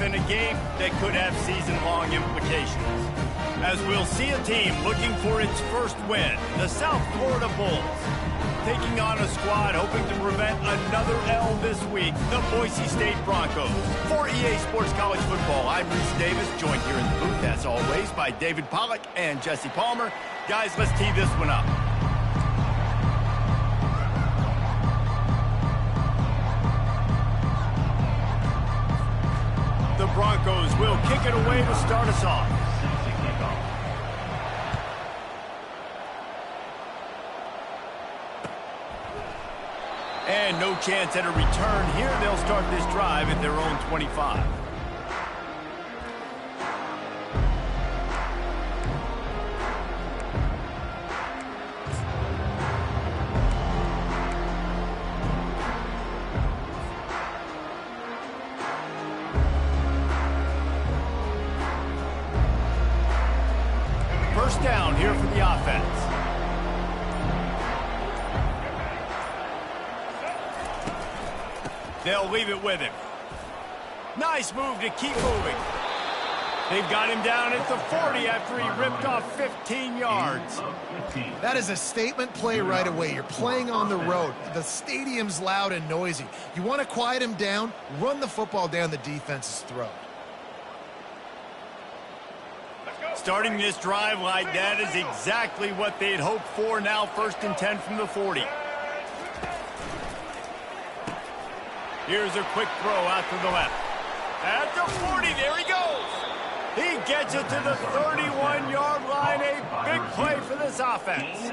in a game that could have season-long implications. As we'll see a team looking for its first win, the South Florida Bulls, taking on a squad hoping to prevent another L this week, the Boise State Broncos. For EA Sports College Football, I'm Reese Davis, joined here in the booth, as always, by David Pollack and Jesse Palmer. Guys, let's tee this one up. The Broncos will kick it away to start us off. And no chance at a return here. They'll start this drive at their own 25. First down here for the offense. They'll leave it with him. Nice move to keep moving. They've got him down at the 40 after he ripped off 15 yards. That is a statement play right away. You're playing on the road. The stadium's loud and noisy. You want to quiet him down, run the football down the defense's throat. Starting this drive like that is exactly what they'd hoped for. Now 1st and 10 from the 40. Here's a quick throw out to the left. At the 40, there he goes. He gets it to the 31-yard line. A big play for this offense.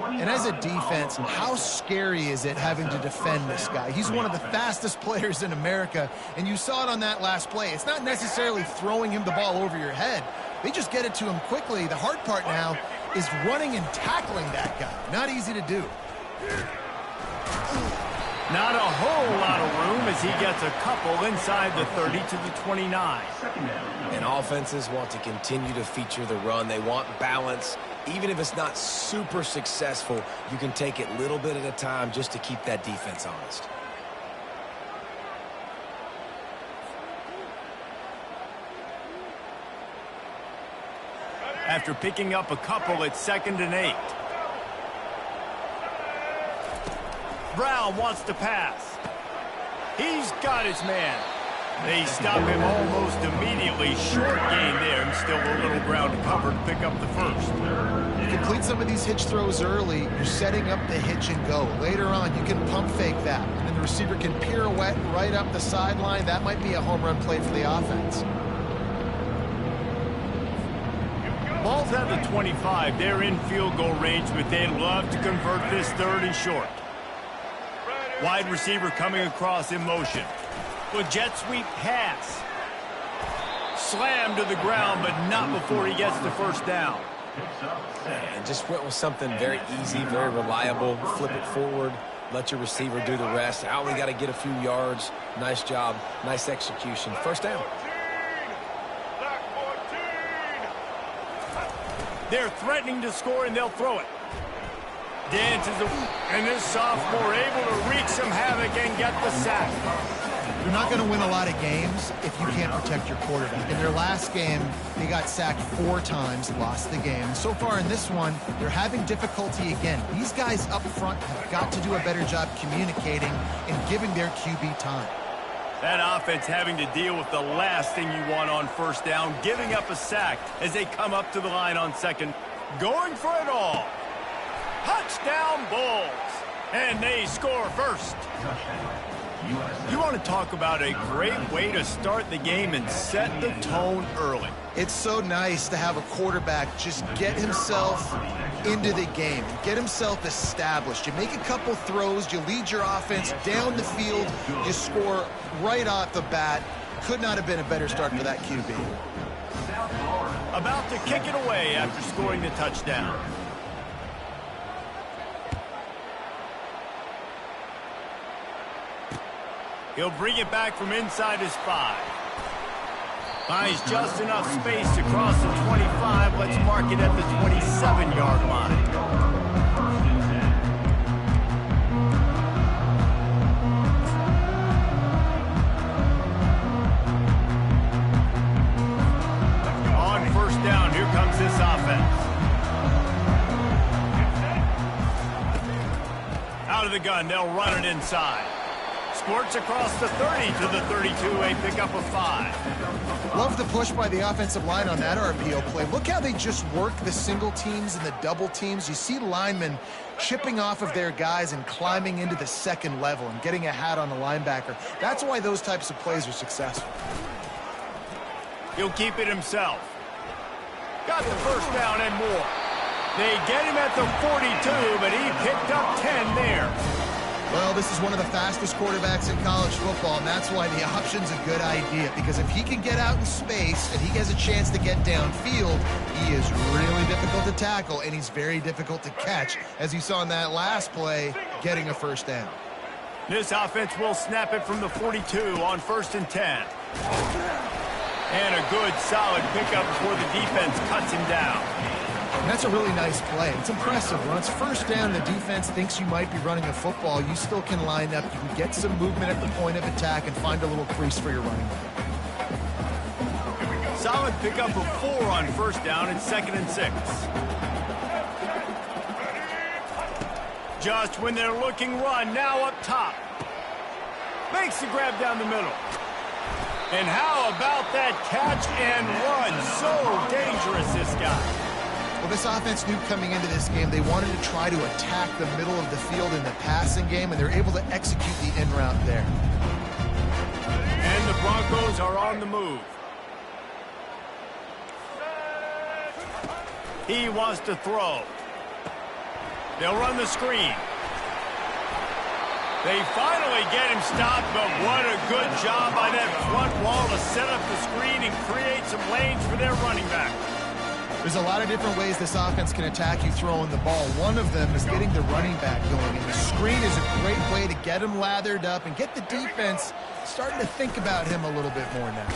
And as a defense, how scary is it having to defend this guy? He's one of the fastest players in America, and you saw it on that last play. It's not necessarily throwing him the ball over your head. They just get it to him quickly. The hard part now is running and tackling that guy. Not easy to do. Not a whole lot of room as he gets a couple inside the 30 to the 29. And offenses want to continue to feature the run. They want balance. Even if it's not super successful, you can take it little bit at a time just to keep that defense honest. After picking up a couple, it's 2nd and 8. Brown wants to pass. He's got his man. They stop him almost immediately. Short gain there, and still a little ground to cover to pick up the first. You complete some of these hitch throws early, you're setting up the hitch and go. Later on, you can pump fake that, and then the receiver can pirouette right up the sideline. That might be a home run play for the offense. Ball's at the 25. They're in field goal range, but they'd love to convert this 3rd and short. Wide receiver coming across in motion. With jet sweep pass. Slammed to the ground, but not before he gets the first down. And just went with something very easy, very reliable. Flip it forward. Let your receiver do the rest. I only got to get a few yards. Nice job. Nice execution. First down. They're threatening to score, and they'll throw it. Dances, and this sophomore able to wreak some havoc and get the sack. You're not going to win a lot of games if you can't protect your quarterback. In their last game, they got sacked 4 times, lost the game. So far in this one, they're having difficulty again. These guys up front have got to do a better job communicating and giving their QB time. That offense having to deal with the last thing you want on first down, giving up a sack as they come up to the line on 2nd. Going for it all. Touchdown Bulls. And they score first. You want to talk about a great way to start the game and set the tone early. It's so nice to have a quarterback just get himself into the game, get himself established. You make a couple throws, you lead your offense down the field, you score right off the bat. Could not have been a better start for that QB. About to kick it away after scoring the touchdown. He'll bring it back from inside his 5. Finds just enough space to cross the 25. Let's mark it at the 27-yard line. the gun. They'll run it inside. Squirts across the 30 to the 32, a pickup of 5. Love the push by the offensive line on that RPO play. Look how they just work the single teams and the double teams. You see linemen chipping off of their guys and climbing into the second level and getting a hat on the linebacker. That's why those types of plays are successful. He'll keep it himself. Got the first down and more. They get him at the 42, but he picked up 10 there. Well, this is one of the fastest quarterbacks in college football, and that's why the option's a good idea, because if he can get out in space and he has a chance to get downfield, he is really difficult to tackle, and he's very difficult to catch, as you saw in that last play, getting a first down. This offense will snap it from the 42 on 1st and 10. And a good, solid pickup before the defense cuts him down. And that's a really nice play. It's impressive. When it's first down, the defense thinks you might be running a football. You still can line up. You can get some movement at the point of attack and find a little crease for your running back. Solid pickup of 4 on 1st down and 2nd and 6. Just when they're looking run, now up top. Makes the grab down the middle. And how about that catch and run? So dangerous, this guy. Well, this offense knew coming into this game they wanted to try to attack the middle of the field in the passing game, and they're able to execute the in route there. And the Broncos are on the move. He wants to throw. They'll run the screen. They finally get him stopped, but what a good job by that front wall to set up the screen and create some lanes for their running back. There's a lot of different ways this offense can attack you throwing the ball. One of them is getting the running back going, and the screen is a great way to get him lathered up and get the defense starting to think about him a little bit more now.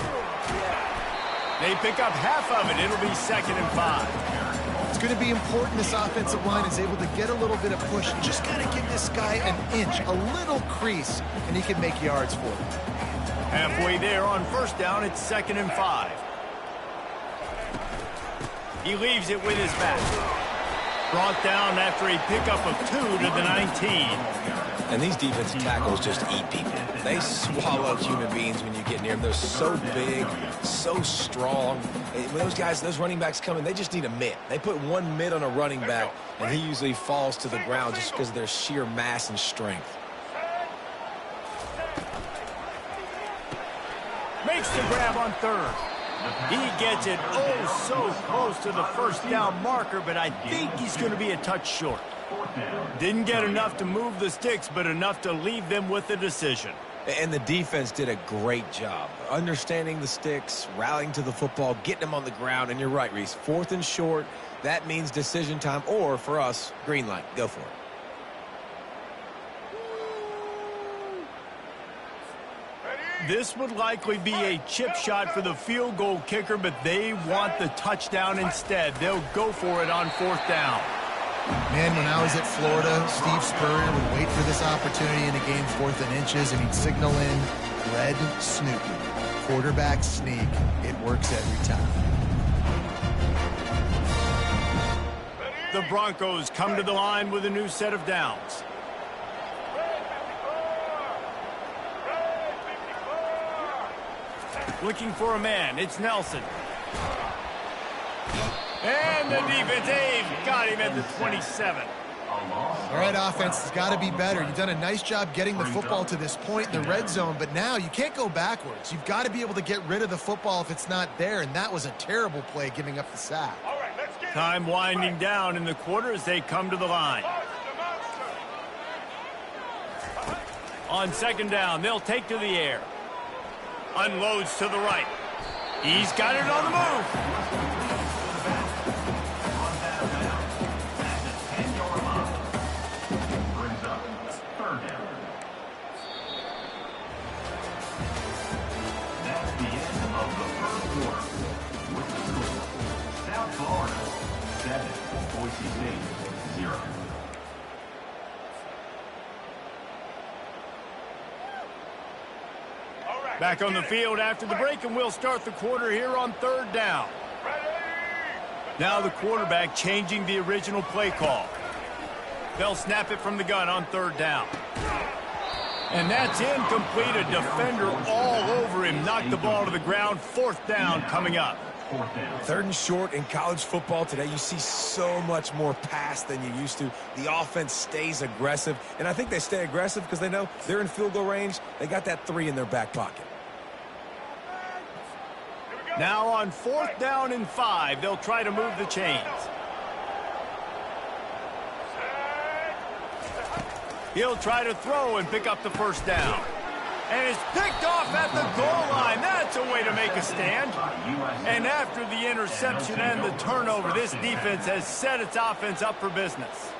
They pick up half of it. It'll be 2nd and 5. It's going to be important this offensive line is able to get a little bit of push. Just got to give this guy an inch, a little crease, and he can make yards for it. Halfway there on 1st down, it's 2nd and 5. He leaves it with his back. Brought down after a pickup of 2 to the 19. And these defensive tackles just eat people. They swallow human beings when you get near them. They're so big, so strong. When those guys, those running backs come in, they just need a mitt. They put one mitt on a running back, and he usually falls to the ground just because of their sheer mass and strength. Makes the grab on 3rd. He gets it oh so close to the 1st down marker, but I think he's going to be a touch short. Didn't get enough to move the sticks, but enough to leave them with a decision. And the defense did a great job understanding the sticks, rallying to the football, getting them on the ground. And you're right, Reese, 4th and short, that means decision time, or for us, green light. Go for it. This would likely be a chip shot for the field goal kicker, but they want the touchdown instead. They'll go for it on 4th down. Man, when I was at Florida, Steve Spurrier would wait for this opportunity in a game 4th and inches, and he'd signal in red Snoopy, quarterback sneak. It works every time. The Broncos come to the line with a new set of downs. Looking for a man. It's Nelson. And the defense got him at the 27. All right, offense has got to be better. You've done a nice job getting the football to this point in the red zone, but now you can't go backwards. You've got to be able to get rid of the football if it's not there, and that was a terrible play giving up the sack. Time winding down in the quarter as they come to the line. On 2nd down, they'll take to the air. Unloads to the right. He's got it on the move. That's the end of the 1st quarter. With the score, South Florida 7, Boise State 0. Back on the field after the break, and we'll start the quarter here on 3rd down. Now the quarterback changing the original play call. They'll snap it from the gun on 3rd down. And that's incomplete. A defender all over him. Knocked the ball to the ground. 4th down coming up. 3rd and short in college football today. You see so much more pass than you used to. The offense stays aggressive. And I think they stay aggressive because they know they're in field goal range. They got that 3 in their back pocket. Now on 4th down and 5, they'll try to move the chains. He'll try to throw and pick up the 1st down. And it's picked off at the goal line. That's a way to make a stand. And after the interception and the turnover, this defense has set its offense up for business.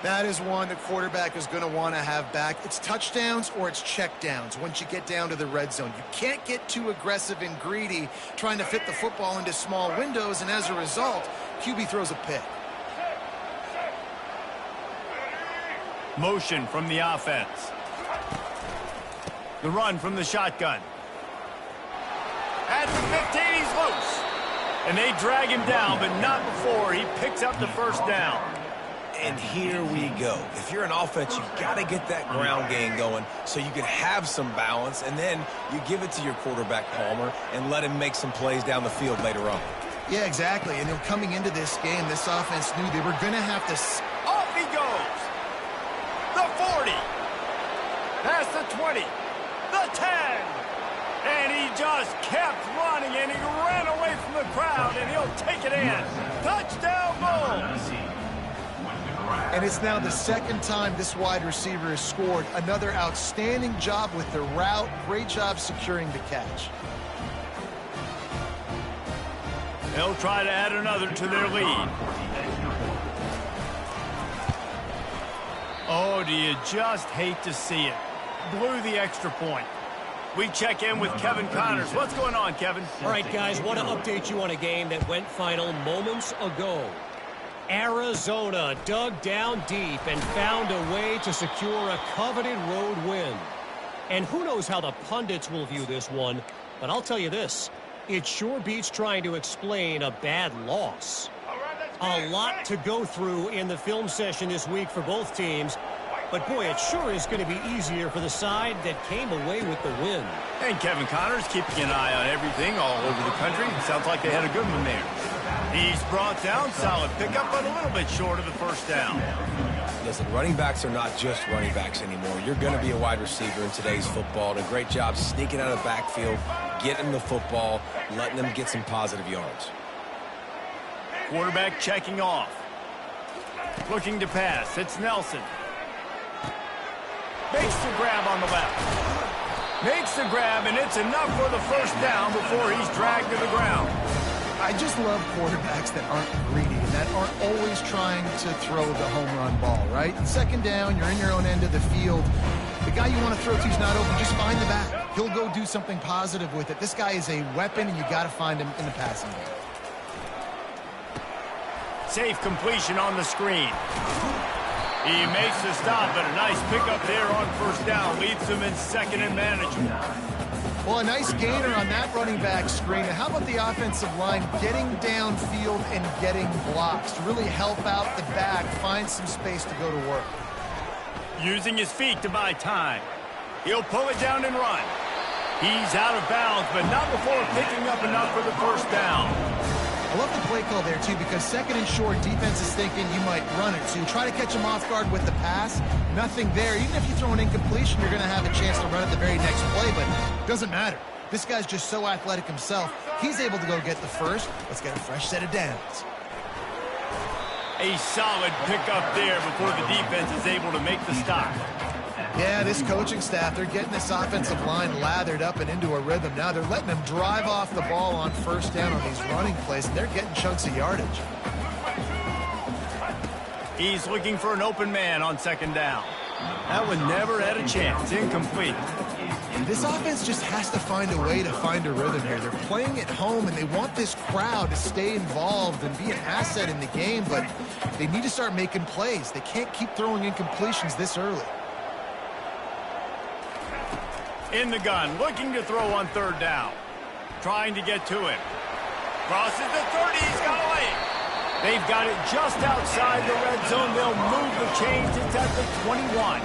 That is one the quarterback is going to want to have back. It's touchdowns or it's checkdowns once you get down to the red zone. You can't get too aggressive and greedy trying to fit the football into small windows, and as a result, QB throws a pick. Motion from the offense. The run from the shotgun. At the 15, he's loose. And they drag him down, but not before he picks up the 1st down. And here we go. If you're an offense, you've got to get that ground game going so you can have some balance, and then you give it to your quarterback, Palmer, and let him make some plays down the field later on. Yeah, exactly. And coming into this game, this offense knew they were going to have to... Off he goes. The 40. Past the 20. The 10. And he just kept running, and he ran away from the crowd, and he'll take it in. Touchdown, Bulls. And it's now the 2nd time this wide receiver has scored. Another outstanding job with the route. Great job securing the catch. They'll try to add another to their lead. Oh, do you just hate to see it? Blew the extra point. We check in with Kevin Connors. What's going on, Kevin? All right, guys, want to update you on a game that went final moments ago. Arizona dug down deep and found a way to secure a coveted road win. And who knows how the pundits will view this one, but I'll tell you this, it sure beats trying to explain a bad loss. A lot to go through in the film session this week for both teams, but boy, it sure is going to be easier for the side that came away with the win. And Kevin Connors keeping an eye on everything all over the country. Sounds like they had a good one there. He's brought down, solid pickup, but a little bit short of the 1st down. Listen, running backs are not just running backs anymore. You're going to be a wide receiver in today's football. And a great job sneaking out of the backfield, getting the football, letting them get some positive yards. Quarterback checking off. Looking to pass. It's Nelson. Makes the grab on the left. Makes the grab, and it's enough for the 1st down before he's dragged to the ground. I just love quarterbacks that aren't greedy and that aren't always trying to throw the home run ball, right? 2nd down, you're in your own end of the field. The guy you want to throw to is not open. Just find the back. He'll go do something positive with it. This guy is a weapon, and you got to find him in the passing game. Safe completion on the screen. He makes the stop, but a nice pickup there on 1st down. Leaves him in 2nd and manageable. Well, a nice gainer on that running back screen. How about the offensive line getting downfield and getting blocks to really help out the back, find some space to go to work? Using his feet to buy time. He'll pull it down and run. He's out of bounds, but not before picking up enough for the 1st down. I love the play call there, too, because 2nd and short, defense is thinking you might run it. So you try to catch him off guard with the pass. Nothing there. Even if you throw an incompletion, you're going to have a chance to run it the very next play, but it doesn't matter. This guy's just so athletic himself. He's able to go get the 1st. Let's get a fresh set of downs. A solid pickup there before the defense is able to make the stop. Yeah, this coaching staff, they're getting this offensive line lathered up and into a rhythm. Now they're letting them drive off the ball on 1st down on these running plays, and they're getting chunks of yardage. He's looking for an open man on 2nd down. That one never had a chance. Incomplete. This offense just has to find a way to find a rhythm here. They're playing at home, and they want this crowd to stay involved and be an asset in the game, but they need to start making plays. They can't keep throwing incompletions this early. In the gun, looking to throw on 3rd down. Trying to get to him. Crosses the 30, he's got a lane. They've got it just outside the red zone. They'll move the chains. It's at the 21.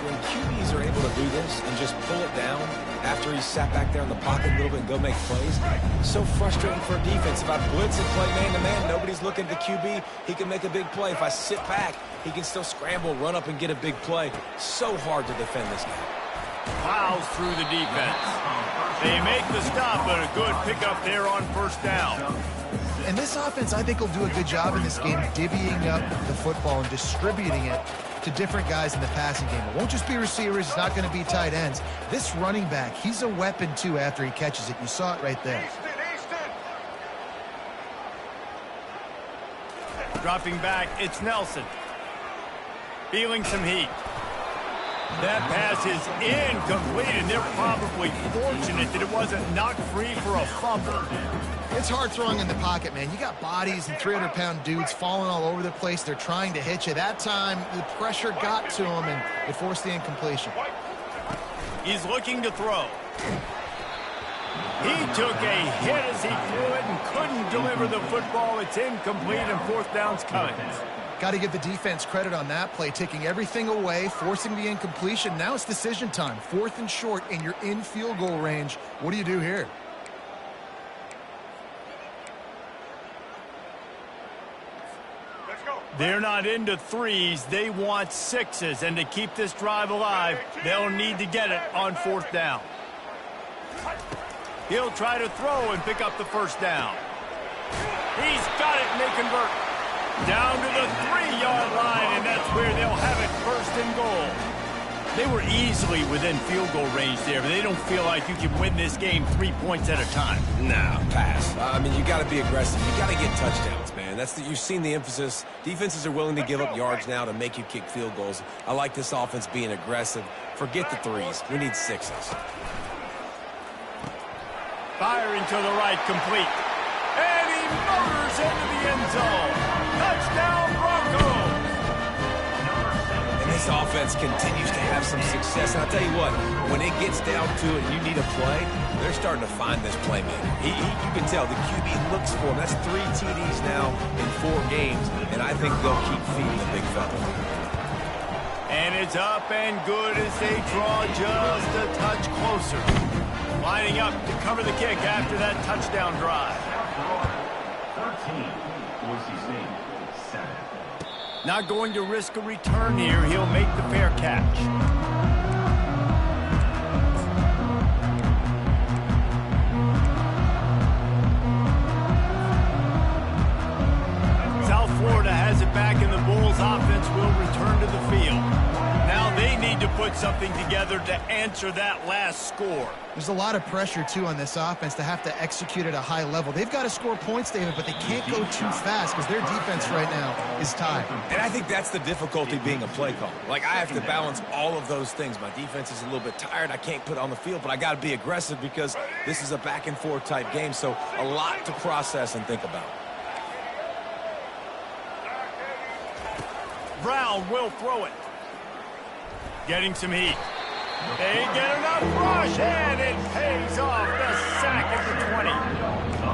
When QBs are able to do this and just pull it down after he's sat back there in the pocket a little bit and go make plays, it's so frustrating for a defense. If I blitz and play man-to-man, nobody's looking at the QB. He can make a big play. If I sit back, he can still scramble, run up, and get a big play. So hard to defend this guy. Plows through the defense. They make the stop, but a good pickup there on first down. And this offense, I think, will do a good job in this game divvying up the football and distributing it to different guys in the passing game. It won't just be receivers. It's not going to be tight ends. This running back, he's a weapon, too, after he catches it. You saw it right there. Dropping back, it's Nelson. Feeling some heat. That pass is incomplete, and they're probably fortunate that it wasn't knocked free for a fumble. It's hard throwing in the pocket, man. You got bodies and 300-pound dudes falling all over the place. They're trying to hit you. That time, the pressure got to him, and it forced the incompletion. He's looking to throw. He took a hit as he threw it and couldn't deliver the football. It's incomplete, and fourth down's coming. Got to give the defense credit on that play, taking everything away, forcing the incompletion. Now it's decision time. 4th and short, and you're in field goal range. What do you do here? They're not into threes. They want sixes. And to keep this drive alive, they'll need to get it on 4th down. He'll try to throw and pick up the first down. He's got it, and they convert. Down to the 3-yard line, and that's where they'll have it, 1st and goal. They were easily within field goal range there, but they don't feel like you can win this game 3 points at a time. Nah, pass. I mean, you got to be aggressive. You got to get touchdowns, man. You've seen the emphasis. Defenses are willing to give up yards now to make you kick field goals. I like this offense being aggressive. Forget the threes. We need sixes. Firing to the right, complete. And he motors into the end zone. Touchdown, Broncos! And this offense continues to have some success. And I'll tell you what, when it gets down to it and you need a play, they're starting to find this playmaker. You can tell the QB looks for him. That's 3 TDs now in 4 games, and I think they'll keep feeding the big fella. And it's up and good as they draw just a touch closer. Lining up to cover the kick after that touchdown drive. 13, Boise State, 7. Not going to risk a return here. He'll make the fair catch. South Florida has it back, and the Bulls offense will return to the field. Now they need to put something together to answer that last score. There's a lot of pressure, too, on this offense to have to execute at a high level. They've got to score points, David, but they can't go too fast because their defense right now is tied. And I think that's the difficulty being a play caller. Like, I have to balance all of those things. My defense is a little bit tired. I can't put it on the field, but I got to be aggressive because this is a back-and-forth type game, so a lot to process and think about. Brown will throw it. Getting some heat. They get enough rush, and it pays off. The sack at the 20.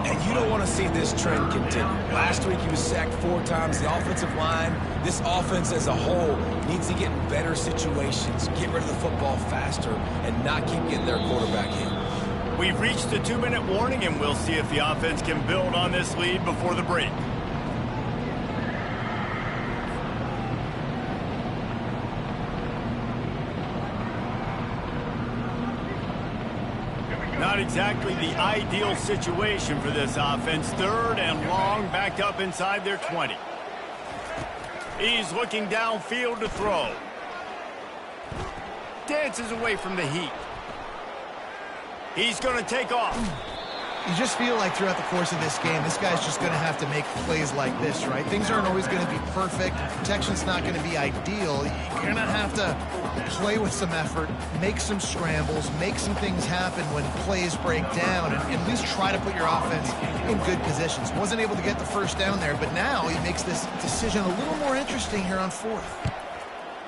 And you don't want to see this trend continue. Last week he was sacked 4 times. The offensive line, this offense as a whole, needs to get in better situations, get rid of the football faster, and not keep getting their quarterback hit. We've reached the 2-minute warning, and we'll see if the offense can build on this lead before the break. Not exactly the ideal situation for this offense. 3rd and long, backed up inside their 20. He's looking downfield to throw. Dances away from the heat. He's going to take off. You just feel like throughout the course of this game, this guy's just going to have to make plays like this, right? Things aren't always going to be perfect. Protection's not going to be ideal. You're going to have to play with some effort, make some scrambles, make some things happen when plays break down, and at least try to put your offense in good positions. Wasn't able to get the first down there, but now he makes this decision a little more interesting here on 4th.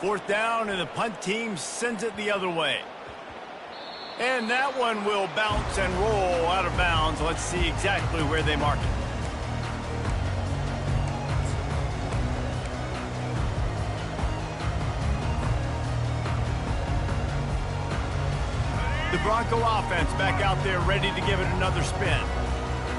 4th down, and the punt team sends it the other way. And that one will bounce and roll out of bounds. Let's see exactly where they mark it. The Bronco offense back out there ready to give it another spin.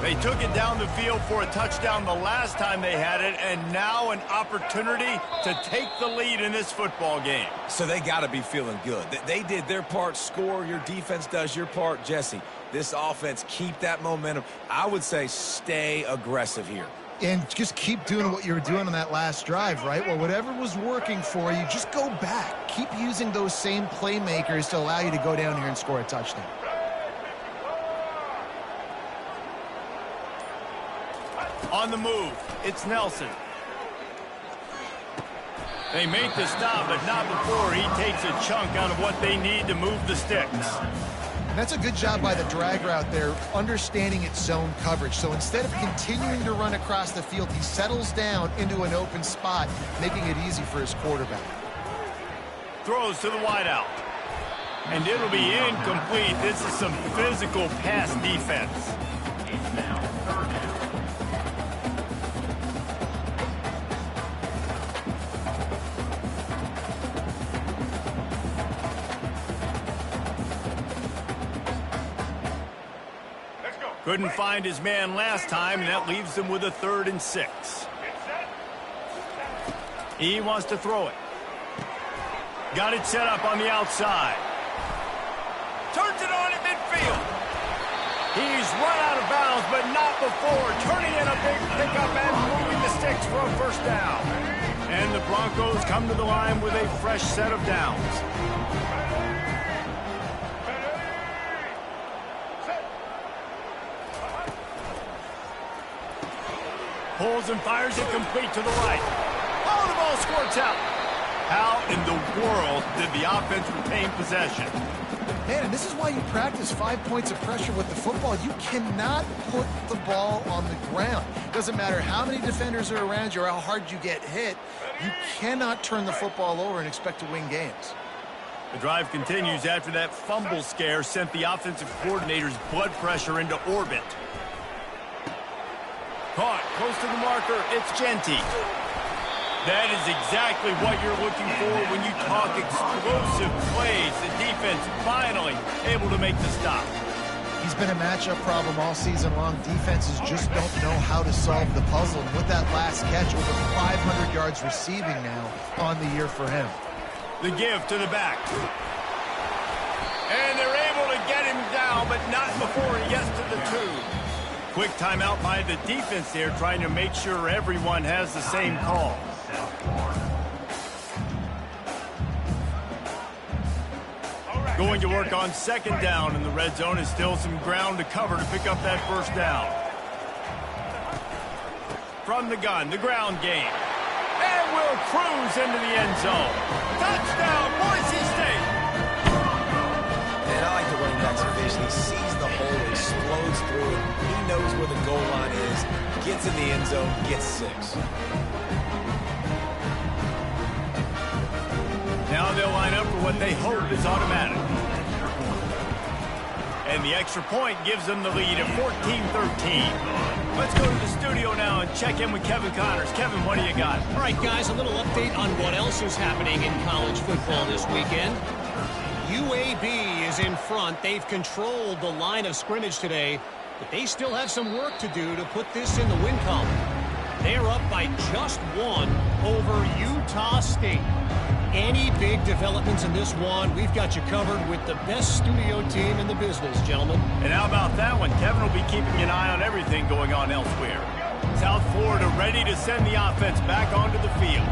They took it down the field for a touchdown the last time they had it, and now an opportunity to take the lead in this football game. So they got to be feeling good. They did their part, score. Your defense does your part. Jesse, this offense, keep that momentum. I would say stay aggressive here. And just keep doing what you were doing on that last drive, right? Well, whatever was working for you, just go back. Keep using those same playmakers to allow you to go down here and score a touchdown. On the move, it's Nelson. They make the stop, but not before he takes a chunk out of what they need to move the sticks. And that's a good job by the drag route there, understanding its zone coverage. So instead of continuing to run across the field, he settles down into an open spot, making it easy for his quarterback. Throws to the wideout. And it'll be incomplete. This is some physical pass defense. It's now third down. Couldn't find his man last time, and that leaves them with a 3rd and 6. He wants to throw it. Got it set up on the outside. Turns it on at midfield. He's run out of bounds, but not before. Turning in a big pickup and moving the sticks for a first down. And the Broncos come to the line with a fresh set of downs. Pulls and fires it complete to the right. Oh, the ball squirts out. How in the world did the offense retain possession? Man, and this is why you practice 5 points of pressure with the football. You cannot put the ball on the ground. Doesn't matter how many defenders are around you or how hard you get hit. You cannot turn the football over and expect to win games. The drive continues after that fumble scare sent the offensive coordinator's blood pressure into orbit. Caught close to the marker. It's Ncaa. That is exactly what you're looking for when you talk explosive plays. The defense finally able to make the stop. He's been a matchup problem all season long. Defenses just don't know how to solve the puzzle. And with that last catch, over 500 yards receiving now on the year for him. The give to the back. And they're able to get him down, but not before he gets to the 2. Quick timeout by the defense there, trying to make sure everyone has the same call. Going to work on 2nd down, and the red zone is still some ground to cover to pick up that first down. From the gun, the ground game. And will cruise into the end zone. Touchdown, Boise State! And I like the running back's vision. He sees the hole, explodes through it. He knows where the goal line is, gets in the end zone, gets 6. Now they'll line up for what they hope is automatic. And the extra point gives them the lead at 14-13. Let's go to the studio now and check in with Kevin Connors. Kevin, what do you got? All right, guys, a little update on what else is happening in college football this weekend. UAB is in front. They've controlled the line of scrimmage today, but they still have some work to do to put this in the win column. They're up by just 1 over Utah State. Any big developments in this one, we've got you covered with the best studio team in the business, gentlemen. And how about that one? Kevin will be keeping an eye on everything going on elsewhere. South Florida ready to send the offense back onto the field.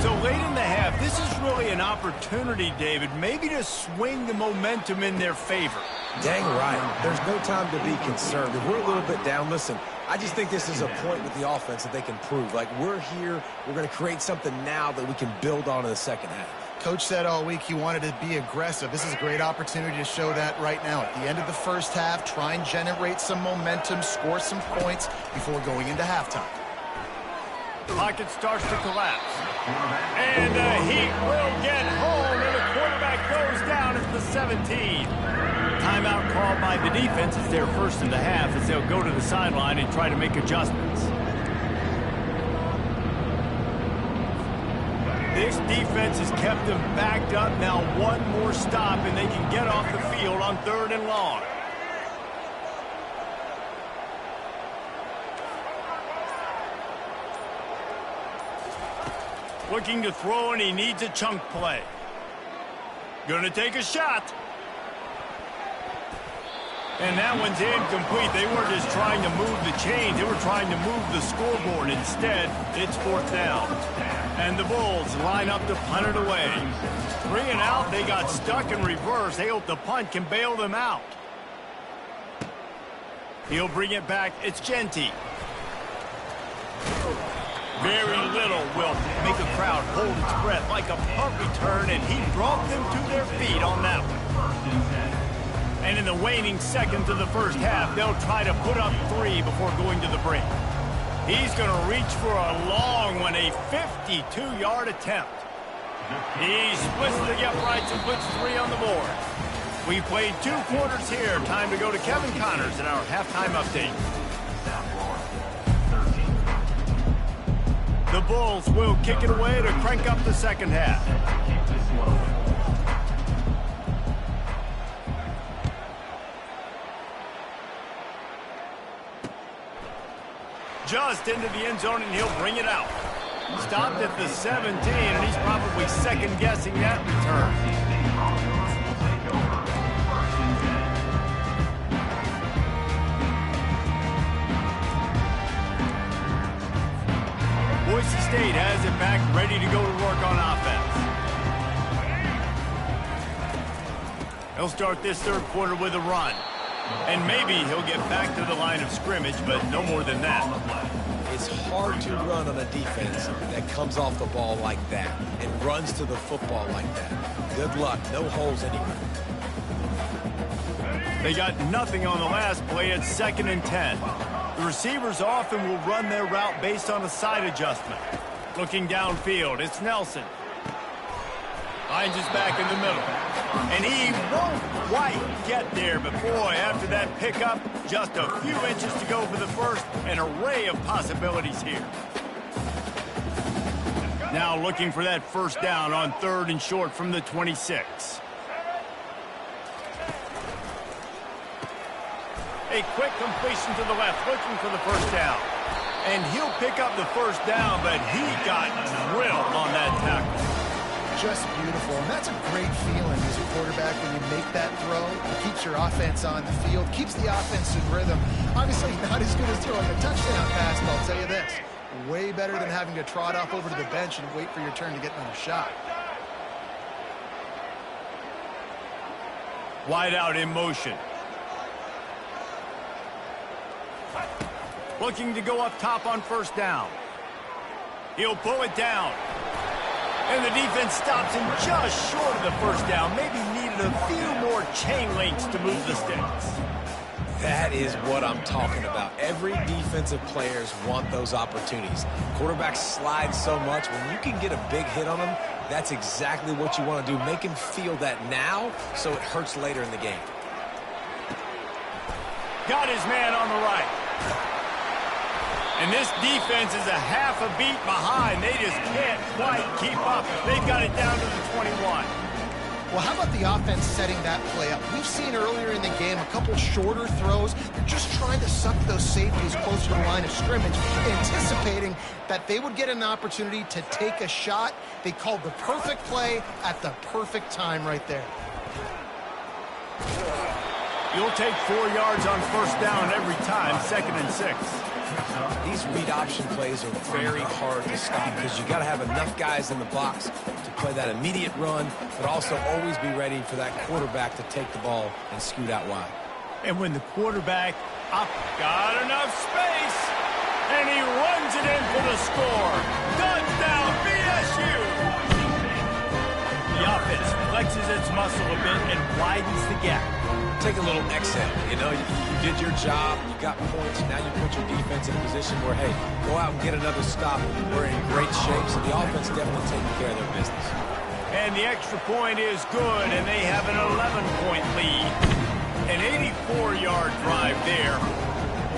So late in the half, this is really an opportunity, David, maybe to swing the momentum in their favor. Dang right. There's no time to be concerned. If we're a little bit down, listen, I just think this is a point with the offense that they can prove. Like, we're here, we're going to create something now that we can build on in the second half. Coach said all week he wanted to be aggressive. This is a great opportunity to show that right now. At the end of the first half, try and generate some momentum, score some points before going into halftime. Pocket starts to collapse. And the Heat will get home, and the quarterback goes down at the 17. Timeout called by the defense. It's their first in the half as they'll go to the sideline and try to make adjustments. This defense has kept them backed up. Now one more stop, and they can get off the field on 3rd and long. Looking to throw, and he needs a chunk play. Going to take a shot. And that one's incomplete. They weren't just trying to move the chains. They were trying to move the scoreboard. Instead, it's 4th down. And the Bulls line up to punt it away. 3 and out. They got stuck in reverse. They hope the punt can bail them out. He'll bring it back. It's Ncaa. Very little will make a crowd hold its breath like a punt return, and he brought them to their feet on that one. And in the waning seconds of the first half, they'll try to put up 3 before going to the break. He's going to reach for a long one, a 52-yard attempt. He splits the uprights and puts 3 on the board. We played 2 quarters here. Time to go to Kevin Connors in our halftime update. The Bulls will kick it away to crank up the second half. Just into the end zone, and he'll bring it out. Stopped at the 17, and he's probably second-guessing that return. Boise State has it back, ready to go to work on offense. He'll start this 3rd quarter with a run. And maybe he'll get back to the line of scrimmage, but no more than that. It's hard to run on a defense that comes off the ball like that and runs to the football like that. Good luck. No holes anywhere. They got nothing on the last play at 2nd and 10. The receivers often will run their route based on a side adjustment. Looking downfield, it's Nelson. Finds his back in the middle. And he won't quite get there, but boy, after that pickup, just a few inches to go for the first. An array of possibilities here. Now looking for that 1st down on 3rd and short from the 26. A quick completion to the left, looking for the 1st down. And he'll pick up the 1st down, but he got drilled on that tackle. Just beautiful, and that's a great feeling as a quarterback when you make that throw. It keeps your offense on the field, keeps the offense in rhythm. Obviously not as good as throwing a touchdown pass, but I'll tell you this, way better than having to trot off over to the bench and wait for your turn to get another shot. Wide out in motion. Looking to go up top on 1st down. He'll pull it down. And the defense stops him just short of the 1st down. Maybe needed a few more chain links to move the sticks. That is what I'm talking about. Every defensive players want those opportunities. Quarterbacks slide so much. When you can get a big hit on them, that's exactly what you want to do. Make him feel that now so it hurts later in the game. Got his man on the right. And this defense is a half a beat behind. They just can't quite keep up. They've got it down to the 21. Well, how about the offense setting that play up? We've seen earlier in the game a couple shorter throws. They're just trying to suck those safeties closer to the line of scrimmage, anticipating that they would get an opportunity to take a shot. They called the perfect play at the perfect time right there. You'll take 4 yards on 1st down every time, 2nd and 6. These read option plays are very hard to stop because you got to have enough guys in the box to play that immediate run, but also always be ready for that quarterback to take the ball and scoot out wide. And when the quarterback got enough space, and he runs it in for the score. Touchdown, BSU! The offense flexes its muscle a bit and widens the gap. Take a little exhale. You know, you did your job, you got points, now you put your defense in a position where, hey, go out and get another stop. We're in great shape, so the offense definitely taking care of their business. And the extra point is good, and they have an 11-point lead. An 84-yard drive there,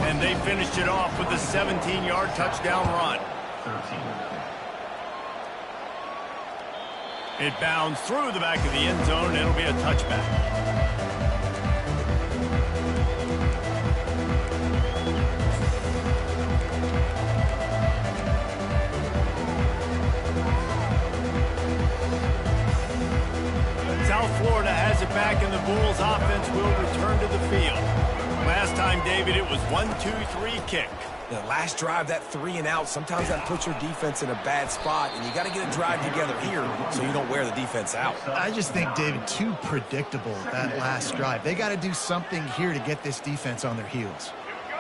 and they finished it off with a 17-yard touchdown run. It bounds through the back of the end zone. It'll be a touchback. South Florida has it back, and the Bulls offense will return to the field. Last time, David, it was 1-2-3 kick. The last drive, that 3 and out, sometimes that puts your defense in a bad spot, and you got to get a drive together here so you don't wear the defense out. I just think, David, too predictable, that last drive. They got to do something here to get this defense on their heels.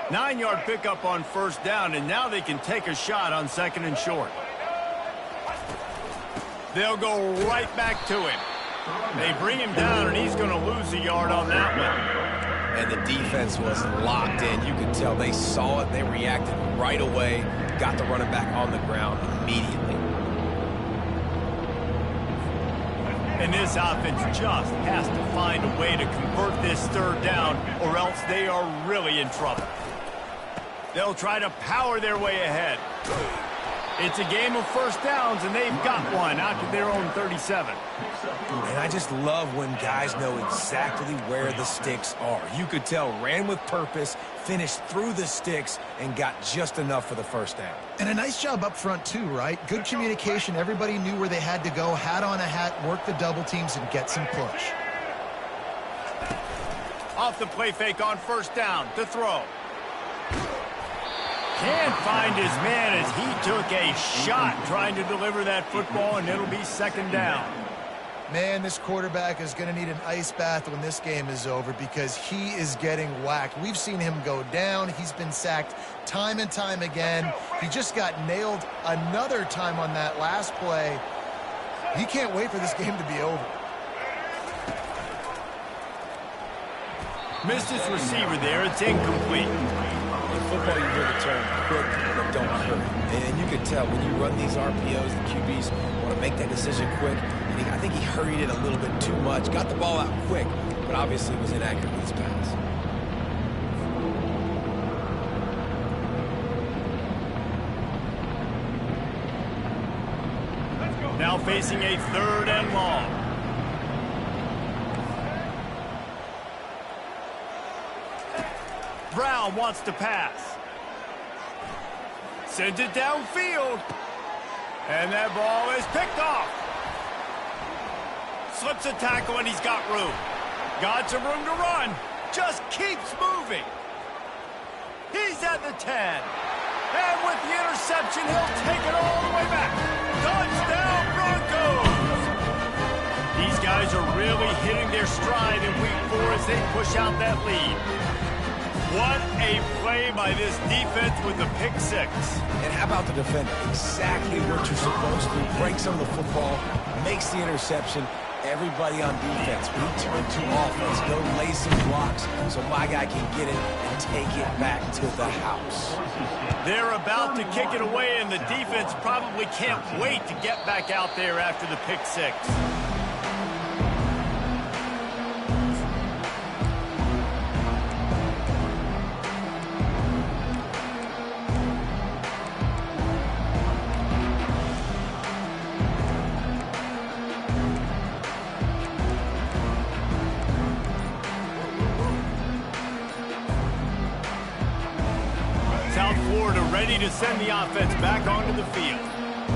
9-yard pickup on first down, and now they can take a shot on 2nd and short. They'll go right back to him. They bring him down, and he's going to lose a yard on that one. And the defense was locked in. You could tell they saw it. They reacted right away. Got the running back on the ground immediately. And this offense just has to find a way to convert this 3rd down, or else they are really in trouble. They'll try to power their way ahead. It's a game of first downs, and they've got one out to their own 37. And I just love when guys know exactly where the sticks are. You could tell, ran with purpose, finished through the sticks, and got just enough for the first down. And a nice job up front, too, right? Good communication. Everybody knew where they had to go, hat on a hat, work the double teams, and get some push. Off the play fake on first down to throw. Can't find his man as he took a shot trying to deliver that football, and it'll be 2nd down. Man, this quarterback is going to need an ice bath when this game is over because he is getting whacked. We've seen him go down. He's been sacked time and time again. He just got nailed another time on that last play. He can't wait for this game to be over. Missed his receiver there. It's incomplete. In football, you hear the term quick but don't hurry. And you can tell when you run these RPOs, the QBs want to make that decision quick. And I think he hurried it a little bit too much. Got the ball out quick, but obviously was inaccurate with his pass. Now facing a 3rd and long. Brown wants to pass. Sends it downfield. And that ball is picked off. Slips a tackle, and he's got room. Got some room to run. Just keeps moving. He's at the 10. And with the interception, he'll take it all the way back. Touchdown, Broncos! These guys are really hitting their stride in week 4 as they push out that lead. What a play by this defense with the pick 6. And how about the defender? Exactly what you're supposed to. Breaks on the football, makes the interception. Everybody on defense, return to offense, go lay some blocks so my guy can get it and take it back to the house. They're about to kick it away, and the defense probably can't wait to get back out there after the pick 6. Ready to send the offense back onto the field.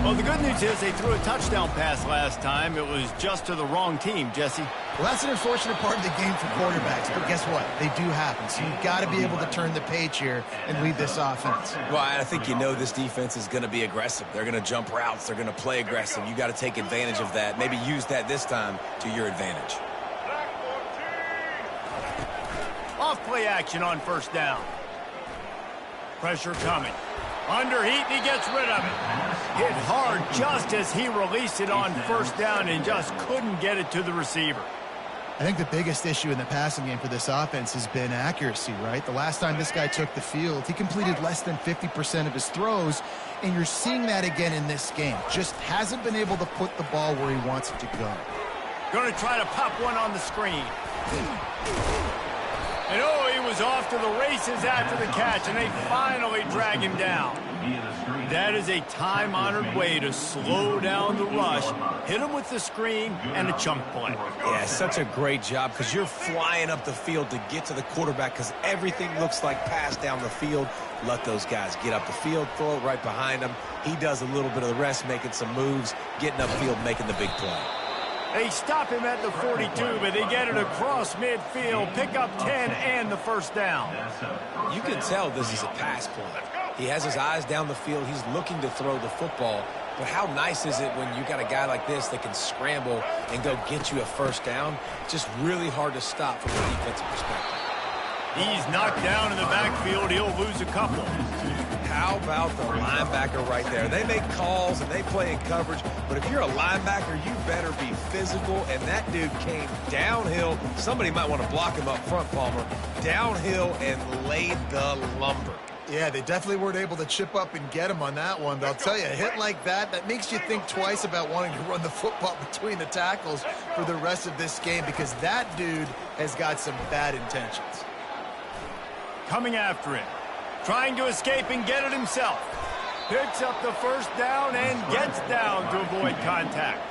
Well, the good news is they threw a touchdown pass last time. It was just to the wrong team, Jesse. Well, that's an unfortunate part of the game for quarterbacks, but guess what? They do happen. So you've got to be able to turn the page here and lead this offense. Well, I think you know this defense is going to be aggressive. They're going to jump routes. They're going to play aggressive. You got to take advantage of that. Maybe use that this time to your advantage. Off play action on first down. Pressure coming. Under heat, and he gets rid of it. Hit hard just as he released it on first down and just couldn't get it to the receiver. I think the biggest issue in the passing game for this offense has been accuracy, right? The last time this guy took the field, he completed less than 50% of his throws, and you're seeing that again in this game. Just hasn't been able to put the ball where he wants it to go. Going to try to pop one on the screen. And oh, he was off to the races after the catch, and they finally drag him down. via the screen. That is a time-honored way to slow down the rush, hit them with the screen, and a chunk play. Yeah, such a great job because you're flying up the field to get to the quarterback because everything looks like pass down the field. Let those guys get up the field, throw it right behind him. He does a little bit of the rest, making some moves, getting upfield, making the big play. They stop him at the 42, but they get it across midfield, pick up 10 and the first down. You can tell this is a pass play. He has his eyes down the field. He's looking to throw the football. But how nice is it when you got a guy like this that can scramble and go get you a first down? Just really hard to stop from a defensive perspective. He's knocked down in the backfield. He'll lose a couple. How about the linebacker right there? They make calls and they play in coverage, but if you're a linebacker, you better be physical, and that dude came downhill. Somebody might want to block him up front, Palmer. Downhill and laid the lumber. Yeah, they definitely weren't able to chip up and get him on that one. But I'll tell you, a hit like that, that makes you think twice about wanting to run the football between the tackles for the rest of this game, because that dude has got some bad intentions. Coming after him. Trying to escape and get it himself. Picks up the first down and gets down to avoid contact.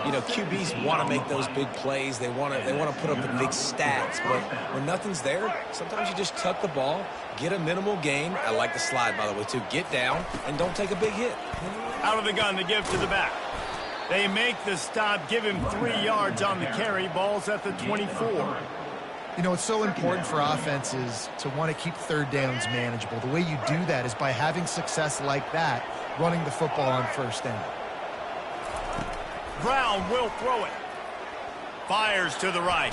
You know, QBs want to make those big plays. They want to put up the big stats. But when nothing's there, sometimes you just tuck the ball, get a minimal gain. I like the slide, by the way, too. Get down and don't take a big hit. Out of the gun to give to the back. They make the stop, give him 3 yards on the carry. Ball's at the 24. You know, it's so important for offenses to want to keep third downs manageable. The way you do that is by having success like that, running the football on first down. Brown will throw it. Fires to the right.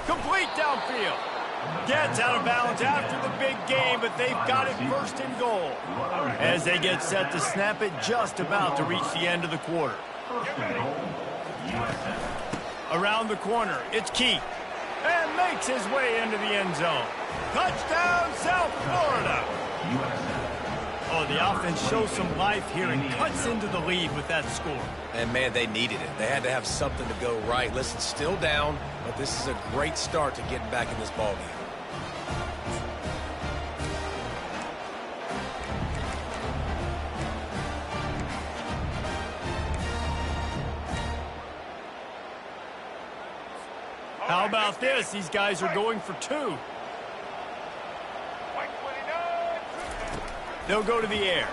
Complete downfield. Gets out of bounds after the big game, but they've got it first and goal. As they get set to snap it, just about to reach the end of the quarter. Around the corner, it's Keith. And makes his way into the end zone. Touchdown, South Florida. Oh, the offense shows some life here and cuts into the lead with that score. And, man, they needed it. They had to have something to go right. Listen, still down, but this is a great start to getting back in this ballgame. How about this? These guys are going for 2. They'll go to the air.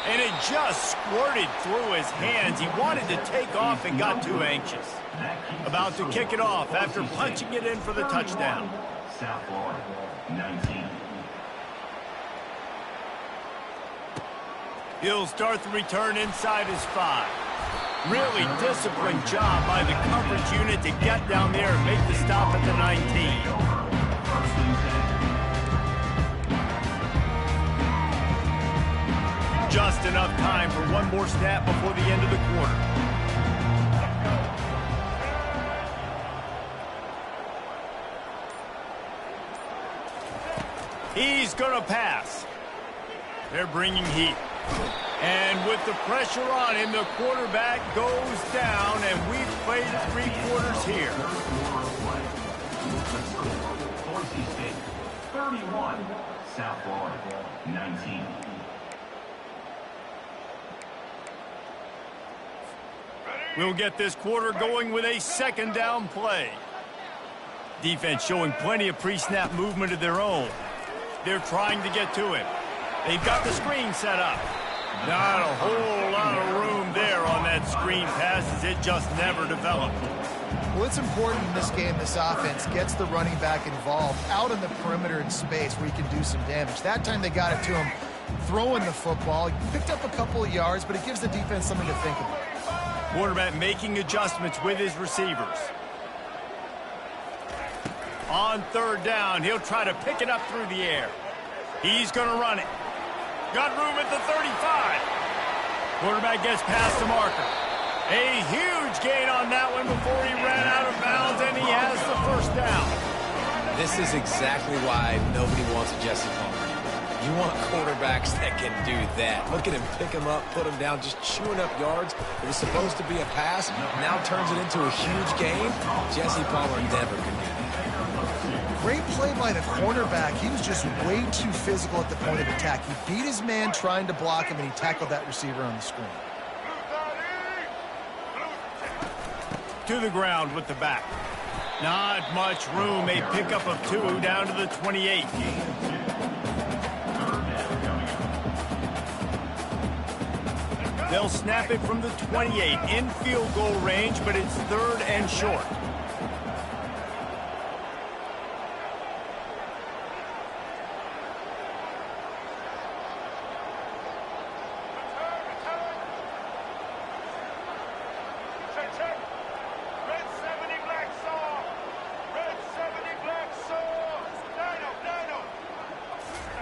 And it just squirted through his hands. He wanted to take off and got too anxious. About to kick it off after punching it in for the touchdown. South Florida, 19. He'll start the return inside his 5. Really disciplined job by the coverage unit to get down there and make the stop at the 19. Just enough time for one more snap before the end of the quarter. He's going to pass. They're bringing heat. And with the pressure on him, the quarterback goes down, and we've played 3 quarters here. Boise State, 31. South Florida, 19. We'll get this quarter going with a second down play. Defense showing plenty of pre-snap movement of their own. They're trying to get to him. They've got the screen set up. Not a whole lot of room there on that screen pass, as it just never developed. Well, it's important in this game this offense gets the running back involved out on the perimeter in space where he can do some damage. That time they got it to him throwing the football. He picked up a couple of yards, but it gives the defense something to think about. Quarterback making adjustments with his receivers. On third down, he'll try to pick it up through the air. He's going to run it. Got room at the 35. Quarterback gets past the marker. A huge gain on that one before he ran out of bounds, and he has the first down. This is exactly why nobody wants a Jesse Palmer. You want quarterbacks that can do that. Look at him, pick him up, put him down, just chewing up yards. It was supposed to be a pass, now turns it into a huge gain. Jesse Palmer never can do that. Great play by the cornerback. He was just way too physical at the point of attack. He beat his man trying to block him, and he tackled that receiver on the screen. To the ground with the back. Not much room. A pickup of 2 down to the 28. They'll snap it from the 28 in field goal range, but it's 3rd and short.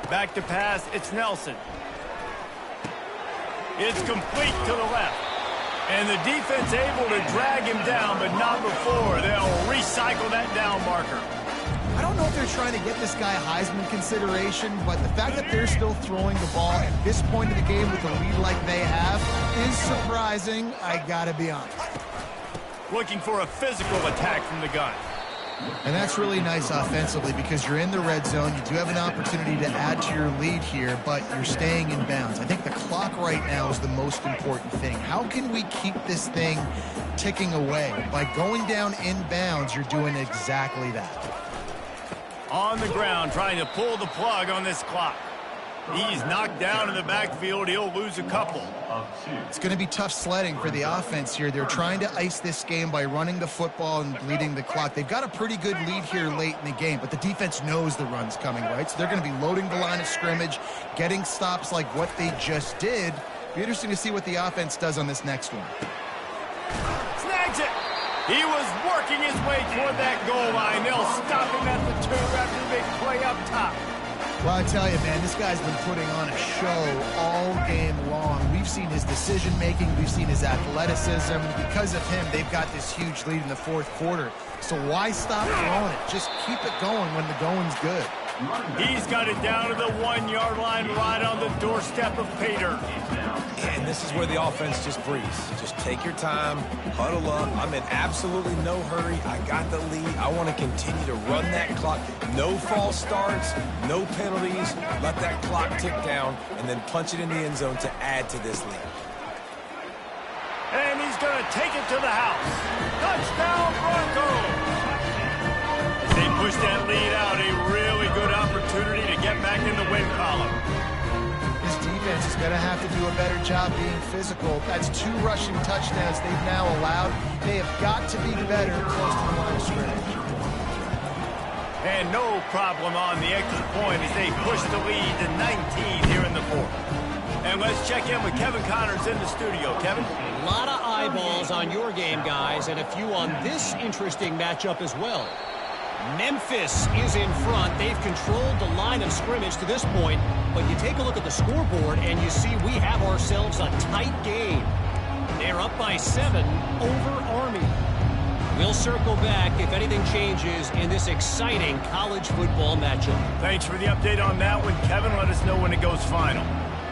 Back to pass, it's Nelson. It's complete to the left. And the defense able to drag him down, but not before. They'll recycle that down marker. I don't know if they're trying to get this guy Heisman consideration, but the fact that they're still throwing the ball at this point of the game with a lead like they have is surprising, I gotta be honest. Looking for a physical attack from the gun. And that's really nice offensively because you're in the red zone. You do have an opportunity to add to your lead here, but you're staying in bounds. I think the clock right now is the most important thing. How can we keep this thing ticking away? By going down in bounds, you're doing exactly that. On the ground, trying to pull the plug on this clock. He's knocked down in the backfield. He'll lose a couple. It's going to be tough sledding for the offense here. They're trying to ice this game by running the football and leading the clock. They've got a pretty good lead here late in the game, but the defense knows the run's coming, right? So they're going to be loading the line of scrimmage, getting stops like what they just did. Be interesting to see what the offense does on this next one. Snags it. He was working his way toward that goal line. They'll stop him at the 2 after the big play up top. Well, I tell you, man, this guy's been putting on a show all game long. We've seen his decision-making. We've seen his athleticism. Because of him, they've got this huge lead in the 4th quarter. So why stop throwing it? Just keep it going when the going's good. He's got it down to the 1-yard line right on the doorstep of Pater. And this is where the offense just breathes. Just take your time, huddle up. I'm in absolutely no hurry. I got the lead. I want to continue to run that clock. No false starts, no penalties. Let that clock tick down, and then punch it in the end zone to add to this lead. And he's going to take it to the house. Touchdown, Broncos! They push that lead out. A really good opportunity to get back in the win column. This defense is going to have to do a better job being physical. That's 2 rushing touchdowns they've now allowed. They have got to be better close to the line of scrimmage. And no problem on the extra point as they push the lead to 19 here in the 4th. And let's check in with Kevin Connors in the studio. Kevin? A lot of eyeballs on your game, guys, and a few on this interesting matchup as well. Memphis is in front. They've controlled the line of scrimmage to this point, but you take a look at the scoreboard and you see we have ourselves a tight game. They're up by 7 over Army. We'll circle back if anything changes in this exciting college football matchup. Thanks for the update on that one, Kevin. Let us know when it goes final.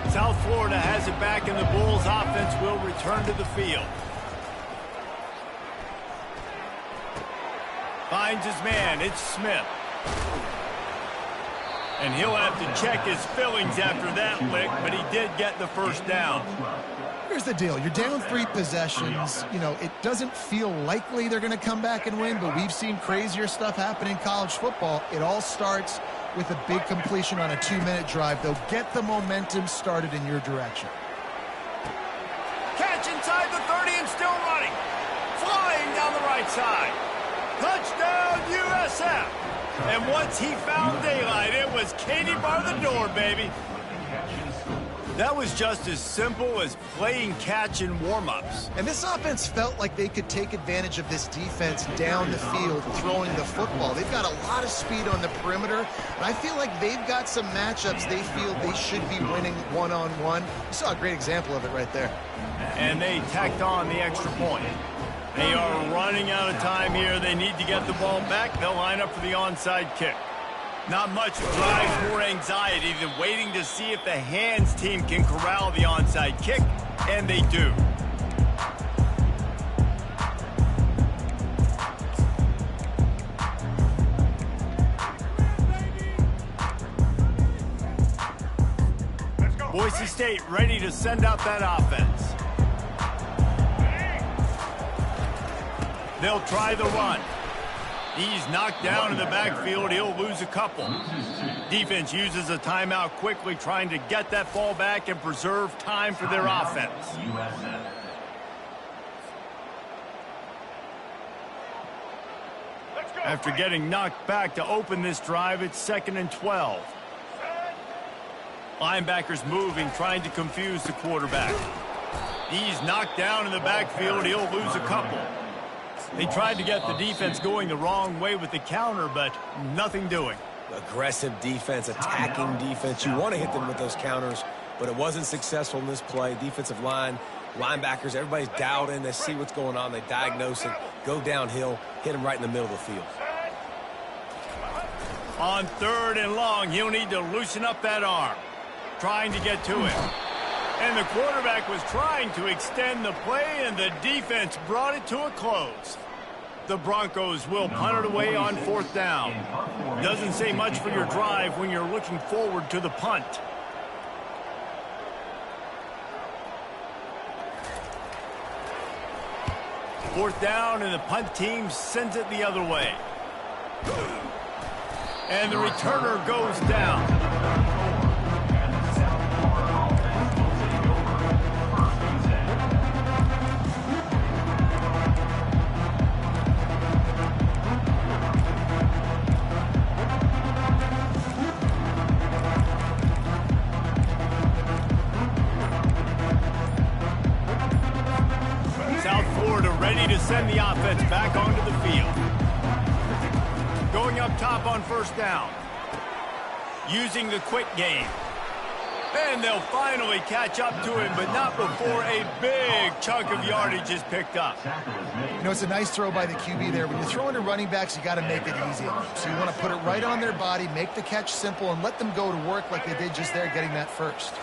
South Florida has it back, and the Bulls offense will return to the field. Finds his man. It's Smith. And he'll have to check his fillings after that lick, but he did get the first down. Here's the deal. You're down 3 possessions. You know, it doesn't feel likely they're going to come back and win, but we've seen crazier stuff happen in college football. It all starts with a big completion on a 2-minute drive. They'll get the momentum started in your direction. Catch inside the 30 and still running. Flying down the right side. Touchdown, USF. And once he found daylight, it was Katie bar the door, baby. That was just as simple as playing catch in warm-ups. And this offense felt like they could take advantage of this defense down the field, throwing the football. They've got a lot of speed on the perimeter, and I feel like they've got some matchups they feel they should be winning one-on-one. You saw a great example of it right there. And they tacked on the extra point. They are running out of time here. They need to get the ball back. They'll line up for the onside kick. Not much drives more anxiety than waiting to see if the hands team can corral the onside kick, and they do. Boise State ready to send out that offense. They'll try the run. He's knocked down in the backfield. He'll lose a couple. Defense uses a timeout quickly, trying to get that ball back and preserve time for their offense. After getting knocked back to open this drive, it's 2nd and 12. Linebackers moving, trying to confuse the quarterback. He's knocked down in the backfield. He'll lose a couple. They tried to get the defense going the wrong way with the counter, but nothing doing. Aggressive defense, attacking defense. You want to hit them with those counters, but it wasn't successful in this play. Defensive line, linebackers, everybody's dialed in. They see what's going on. They diagnose it, go downhill, hit them right in the middle of the field. On 3rd and long, he'll need to loosen up that arm. Trying to get to him. And the quarterback was trying to extend the play, and the defense brought it to a close. The Broncos will punt it away on 4th down. Doesn't say much for your drive when you're looking forward to the punt. Fourth down, and the punt team sends it the other way. And the returner goes down. Ready to send the offense back onto the field. Going up top on 1st down. Using the quick game. And they'll finally catch up to him, but not before a big chunk of yardage is picked up. You know, it's a nice throw by the QB there. When you're throwing to running backs, you got to make it easy. So you want to put it right on their body, make the catch simple, and let them go to work like they did just there, getting that first.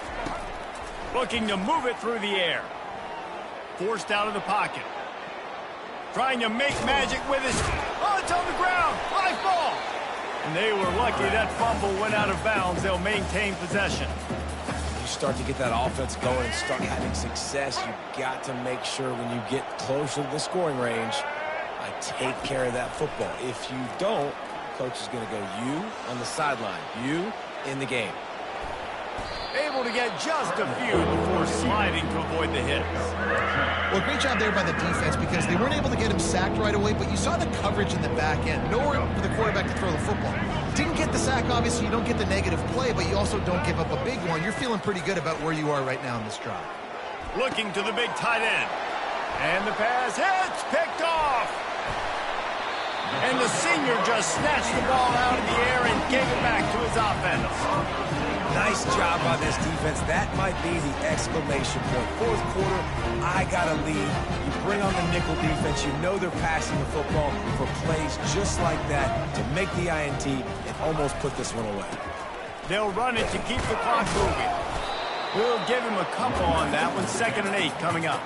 Looking to move it through the air. Forced out of the pocket. Trying to make magic with his... Oh, it's on the ground. High ball. And they were lucky that fumble went out of bounds. They'll maintain possession. You start to get that offense going and start having success. You've got to make sure when you get closer to the scoring range, I take care of that football. If you don't, coach is going to go you on the sideline, you in the game. Able to get just a few before sliding to avoid the hits. Well, great job there by the defense because they weren't able to get him sacked right away, but you saw the coverage in the back end. Nowhere for the quarterback to throw the football. Didn't get the sack, obviously. You don't get the negative play, but you also don't give up a big one. You're feeling pretty good about where you are right now in this drive. Looking to the big tight end. And the pass hits, picked off. And the senior just snatched the ball out of the air and gave it back to his offense. Nice job by this defense. That might be the exclamation point. 4th quarter, I got a lead. You bring on the nickel defense. You know they're passing the football for plays just like that to make the INT and almost put this one away. They'll run it to keep the clock moving. We'll give him a couple on that one. 2nd and 8 coming up.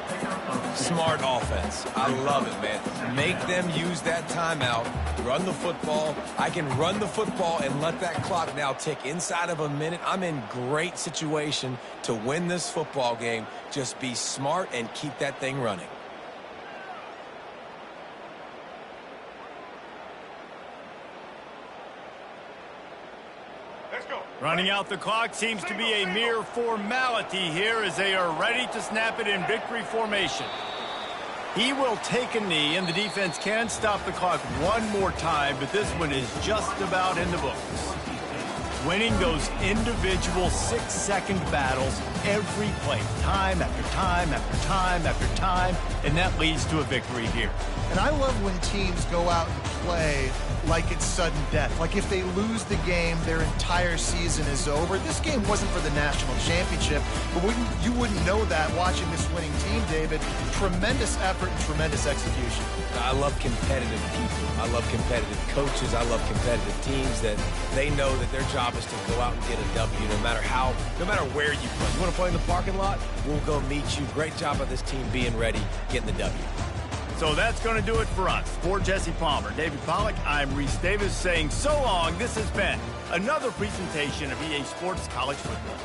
Smart offense. I love it, man. Make them use that timeout. Run the football. I can run the football and let that clock now tick inside of a minute. I'm in great situation to win this football game. Just be smart and keep that thing running. Running out the clock seems to be a mere formality here as they are ready to snap it in victory formation. He will take a knee, and the defense can stop the clock one more time, but this one is just about in the books. Winning those individual 6-second battles every play, time after time after time after time, and that leads to a victory here. And I love when teams go out and play like it's sudden death. Like if they lose the game, their entire season is over. This game wasn't for the national championship, but you wouldn't know that watching this winning team, David. Tremendous effort and tremendous execution. I love competitive people. I love competitive coaches. I love competitive teams that they know that their job is to go out and get a W no matter where you play. You want to play in the parking lot? We'll go meet you. Great job by this team being ready, getting the W. So that's going to do it for us. For Jesse Palmer, David Pollack, I'm Reese Davis saying so long. This has been another presentation of EA Sports College Football.